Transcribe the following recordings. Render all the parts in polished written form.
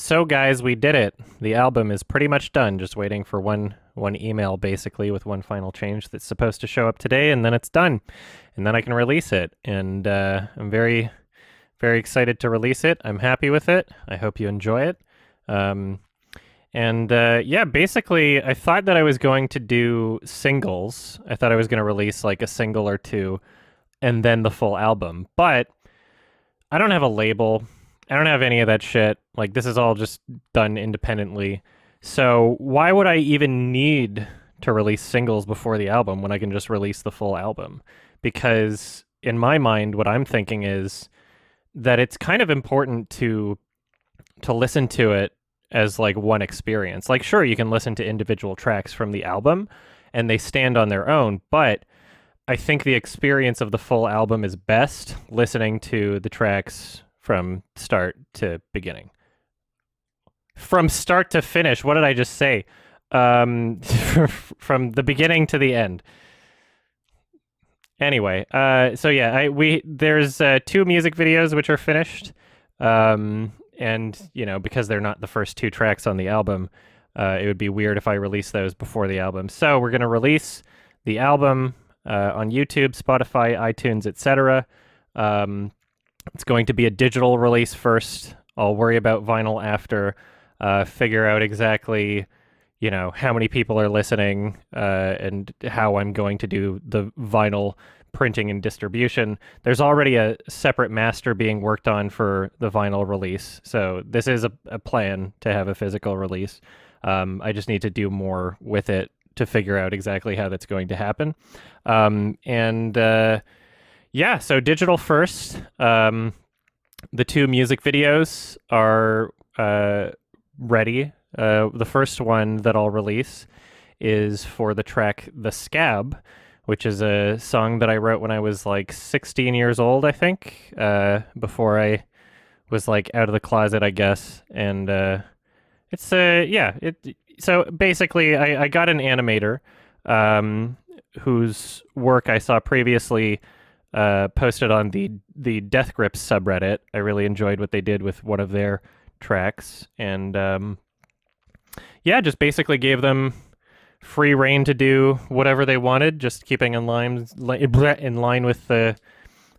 So guys, we did it. The album is pretty much done. Just waiting for one email basically with one final change that's supposed to show up today, and then it's done. And then I can release it. And I'm very excited to release it. I'm happy with it. I hope you enjoy it. Um, yeah, basically, I thought that I was going to do singles. I thought I was going to release like a single or two and then the full album. But I don't have a label. I don't have any of that shit. Like, this is all just done independently. So, why would I even need to release singles before the album when I can just release the full album? Because, in my mind, what I'm thinking is that it's kind of important to listen to it as like one experience. Like, sure, you can listen to individual tracks from the album and they stand on their own, but I think the experience of the full album is best listening to the tracks from start to beginning. From start to finish. What did I just say? From the beginning to the end. Anyway, so yeah, I we there's two music videos which are finished, and because they're not the first two tracks on the album, it would be weird if I released those before the album. So we're gonna release the album on YouTube, Spotify, iTunes, etc. It's going to be a digital release first. I'll worry about vinyl after. Figure out exactly, how many people are listening, and how I'm going to do the vinyl printing and distribution. There's already a separate master being worked on for the vinyl release. So this is a plan to have a physical release. I just need to do more with it to figure out exactly how that's going to happen. Yeah, so digital first. The two music videos are ready. The first one that I'll release is for the track The Scab, which is a song that I wrote when I was like 16 years old, I think, before I was like out of the closet, I guess. And so basically, I got an animator whose work I saw previously posted on the Death Grips subreddit. I really enjoyed what they did with one of their tracks, and yeah, just basically gave them free reign to do whatever they wanted, just keeping in line with the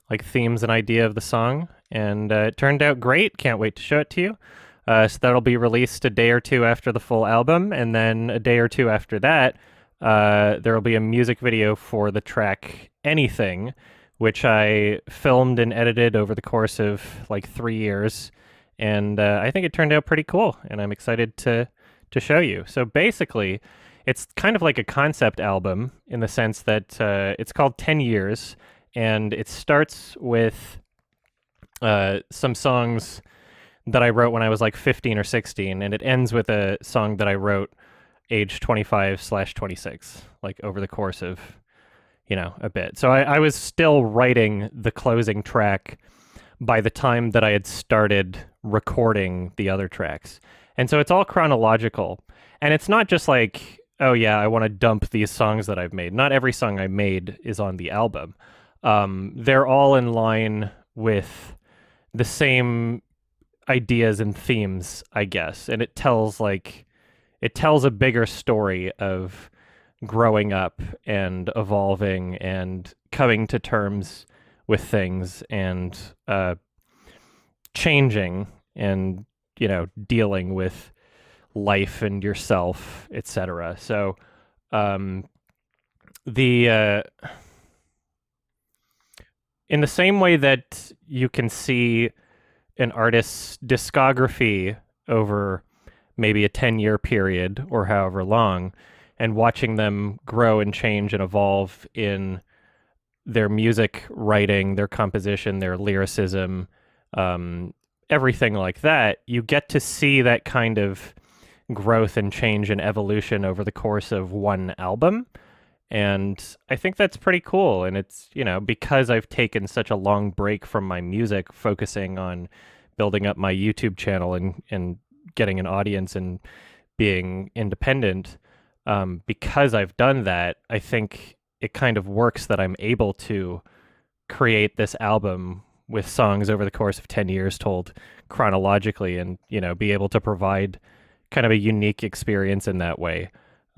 like themes and idea of the song. And it turned out great. Can't wait to show it to you. So that'll be released a day or two after the full album, and then a day or two after that, there will be a music video for the track Anything, which I filmed and edited over the course of like 3 years. And I think it turned out pretty cool, and I'm excited to show you. So basically, it's kind of like a concept album in the sense that it's called 10 Years, and it starts with some songs that I wrote when I was like 15 or 16, and it ends with a song that I wrote age 25/26, like over the course of, a bit. So I was still writing the closing track by the time that I had started recording the other tracks. And so it's all chronological. And it's not just like, oh yeah, I want to dump these songs that I've made. Not every song I made is on the album. They're all in line with the same ideas and themes, I guess. And it tells a bigger story of growing up and evolving and coming to terms with things and changing and dealing with life and yourself, etc. So the in the same way that you can see an artist's discography over maybe a 10-year period or however long, and watching them grow and change and evolve in their music writing, their composition, their lyricism, everything like that, you get to see that kind of growth and change and evolution over the course of one album. And I think that's pretty cool. And it's, because I've taken such a long break from my music, focusing on building up my YouTube channel and getting an audience and being independent, because I've done that, I think it kind of works that I'm able to create this album with songs over the course of 10 years told chronologically, and be able to provide kind of a unique experience in that way.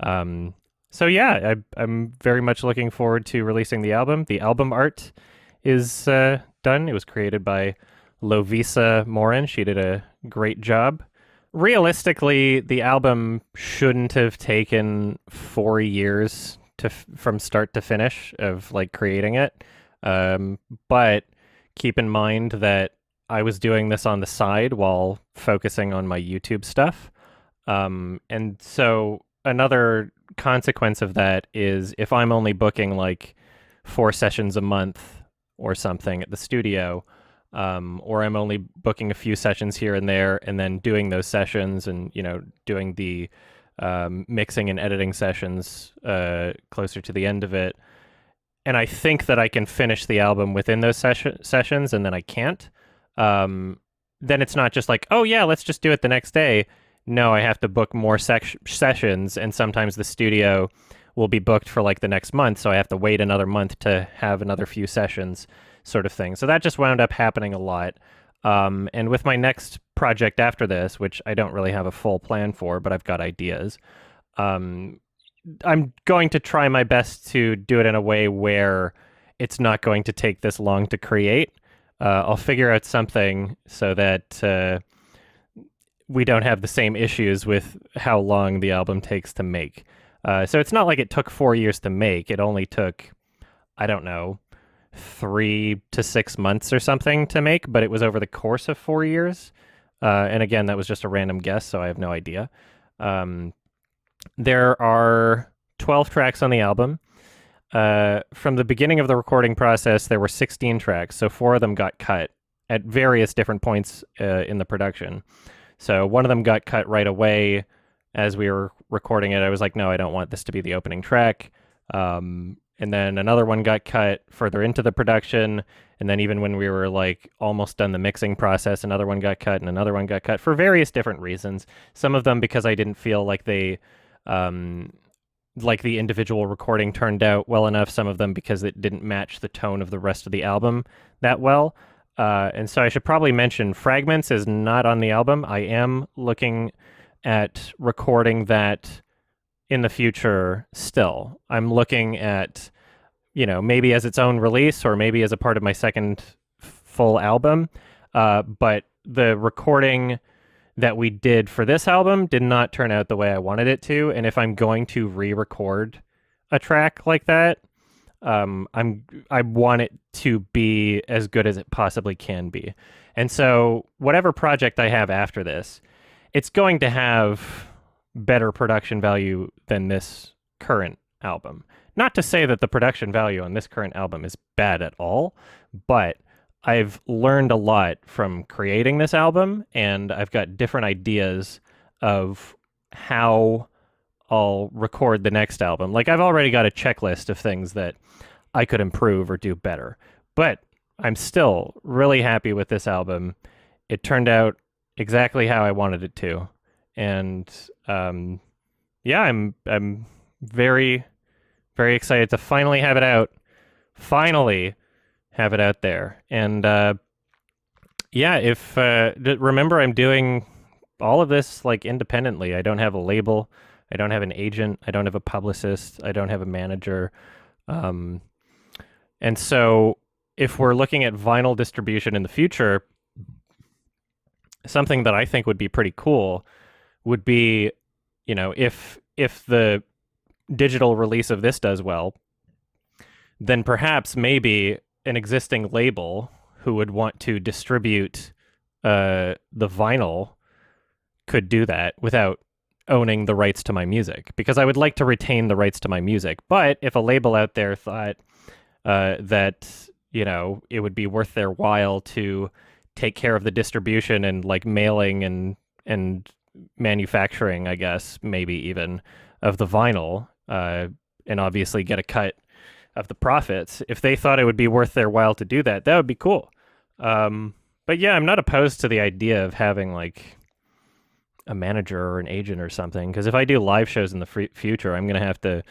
So yeah, I'm very much looking forward to releasing the album. The album art is done. It was created by Lovisa Morin. She did a great job. Realistically, the album shouldn't have taken 4 years from start to finish of like creating it. But keep in mind that I was doing this on the side while focusing on my YouTube stuff. And so another consequence of that is if I'm only booking like 4 sessions a month or something at the studio, or I'm only booking a few sessions here and there and then doing those sessions and, doing the mixing and editing sessions closer to the end of it. And I think that I can finish the album within those sessions and then I can't. Then it's not just like, oh yeah, let's just do it the next day. No, I have to book more sessions, and sometimes the studio will be booked for like the next month, so I have to wait another month to have another few sessions, sort of thing. So that just wound up happening a lot. And with my next project after this, which I don't really have a full plan for, but I've got ideas, I'm going to try my best to do it in a way where it's not going to take this long to create. I'll figure out something so that we don't have the same issues with how long the album takes to make. So it's not like it took 4 years to make. It only took, I don't know, 3 to 6 months or something to make, but it was over the course of 4 years. And again, that was just a random guess, so I have no idea. There are 12 tracks on the album. From the beginning of the recording process, there were 16 tracks, so 4 of them got cut at various different points in the production. So one of them got cut right away as we were recording it. I was like, no, I don't want this to be the opening track. And then another one got cut further into the production. And then even when we were like almost done the mixing process, another one got cut and another one got cut for various different reasons. Some of them because I didn't feel like they, like the individual recording turned out well enough. Some of them because it didn't match the tone of the rest of the album that well. And so I should probably mention Fragments is not on the album. I am looking at recording that in the future still. I'm looking at, maybe as its own release or maybe as a part of my second full album. But the recording that we did for this album did not turn out the way I wanted it to. And if I'm going to re-record a track like that, I want it to be as good as it possibly can be. And so whatever project I have after this, it's going to have better production value than this current album. Not to say that the production value on this current album is bad at all, but I've learned a lot from creating this album, and I've got different ideas of how I'll record the next album. Like, I've already got a checklist of things that I could improve or do better, but I'm still really happy with this album. It turned out exactly how I wanted it to, and yeah, I'm very, very excited to finally have it out. Finally have it out there, and yeah, if remember, I'm doing all of this like independently. I don't have a label. I don't have an agent. I don't have a publicist. I don't have a manager. And so if we're looking at vinyl distribution in the future, something that I think would be pretty cool would be, if the digital release of this does well, then perhaps maybe an existing label who would want to distribute the vinyl could do that without owning the rights to my music, because I would like to retain the rights to my music. But if a label out there thought that, it would be worth their while to take care of the distribution and like mailing and manufacturing, I guess, maybe even of the vinyl, and obviously get a cut of the profits, if they thought it would be worth their while to do that, that would be cool. But yeah, I'm not opposed to the idea of having like a manager or an agent or something, because if I do live shows in the future, I'm going to have to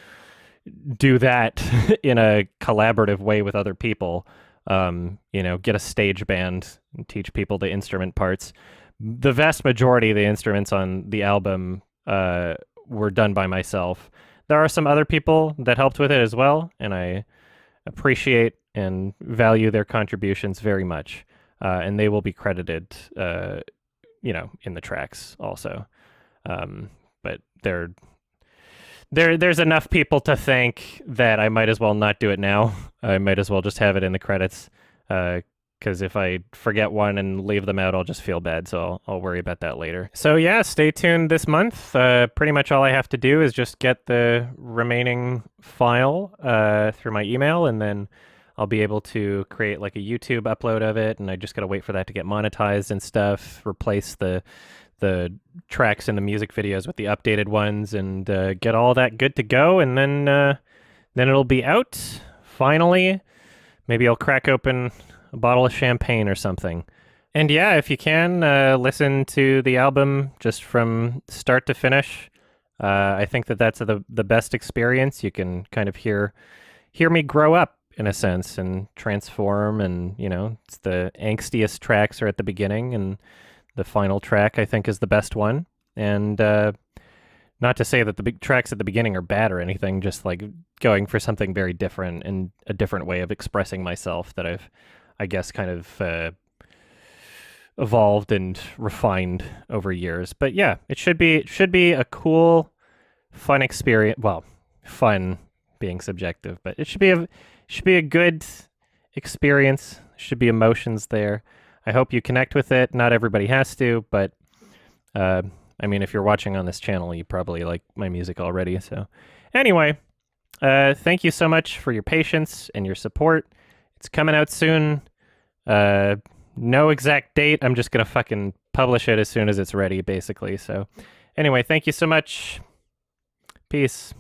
do that in a collaborative way with other people. get a stage band and teach people the instrument parts. The vast majority of the instruments on the album were done by myself. There are some other people that helped with it as well, and I appreciate and value their contributions very much. And they will be credited, in the tracks also. But there's enough people to thank that I might as well not do it now. I might as well just have it in the credits. Because if I forget one and leave them out, I'll just feel bad. So I'll worry about that later. So yeah, stay tuned this month. Pretty much all I have to do is just get the remaining file through my email, and then I'll be able to create like a YouTube upload of it. And I just gotta wait for that to get monetized and stuff. Replace the tracks in the music videos with the updated ones, and get all that good to go. And then it'll be out finally. Maybe I'll crack open a bottle of champagne or something. And yeah, if you can, listen to the album just from start to finish. I think that's the best experience. You can kind of hear me grow up in a sense and transform, and it's the angstiest tracks are at the beginning, and the final track I think is the best one. And not to say that the big tracks at the beginning are bad or anything, just like going for something very different and a different way of expressing myself that I've, I guess, kind of evolved and refined over years. But yeah, it should be a cool, fun experience. Well, fun being subjective, but it should be a good experience. Should be emotions there. I hope you connect with it. Not everybody has to, but if you're watching on this channel, you probably like my music already. So anyway, thank you so much for your patience and your support. It's coming out soon. No exact date. I'm just going to fucking publish it as soon as it's ready, basically. So anyway, thank you so much. Peace.